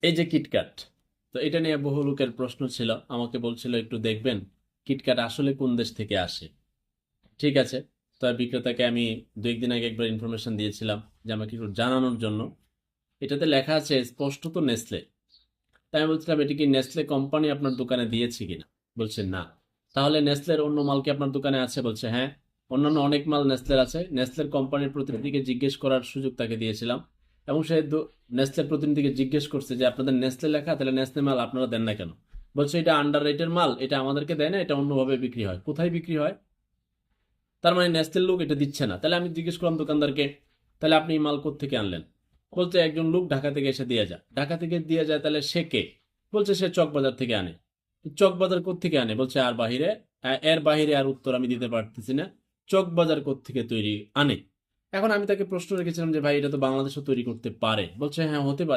এই যে কিটক্যাট, তো এটা নিয়ে বহু লোকের প্রশ্ন ছিল, আমাকে বলছিল একটু দেখবেন কিটক্যাট আসলে কোন দেশ থেকে আসে। ঠিক আছে, তো বিক্রেতাকে আমি দু একদিন আগে একবার ইনফরমেশন দিয়েছিলাম যে আমাকে একটু জানানোর জন্য। এটাতে লেখা আছে স্পষ্টত নেসলে। তাই আমি বলছিলাম এটা কি নেসলে কোম্পানি আপনার দোকানে দিয়েছে কিনা। বলছে না। তাহলে নেসলের অন্য মাল কি আপনার দোকানে আছে? বলছে হ্যাঁ, অন্যান্য অনেক মাল নেসলের আছে। নেসলের কোম্পানির প্রতিনিধিকে জিজ্ঞেস করার সুযোগ তাকে দিয়েছিলাম, এবং সে নেসলের প্রতিনিধিকে জিজ্ঞেস করছে যে আপনাদের নেসলে লেখা, তাহলে নেসলে মাল আপনারা দেন না কেন? বলছে এটা আন্ডার রেটের মাল, এটা আমাদেরকে দেয় না, এটা অন্যভাবে বিক্রি হয়। কোথায় বিক্রি হয়? তার মানে নেসলের লোক এটা দিচ্ছে না। তাহলে আমি জিজ্ঞেস করলাম দোকানদারকে, তাহলে আপনি এই মাল কোত্থেকে আনলেন? বলছে একজন লোক ঢাকা থেকে এসে দিয়ে যায়। ঢাকা থেকে দিয়ে যায়, তাহলে সে কে? বলছে সে চকবাজার থেকে আনে। চকবাজার কোত্থেকে আনে? বলছে আর বাহিরে, এর বাহিরে আর উত্তর আমি দিতে পারতেছি না। চকবাজার কোত্থেকে তৈরি আনে? এখন আমি তাকে প্রশ্ন রেখেছিলাম যে ভাই এটা তো বাংলাদেশও তৈরি করতে পারে। বলছে হ্যাঁ হতে পারে।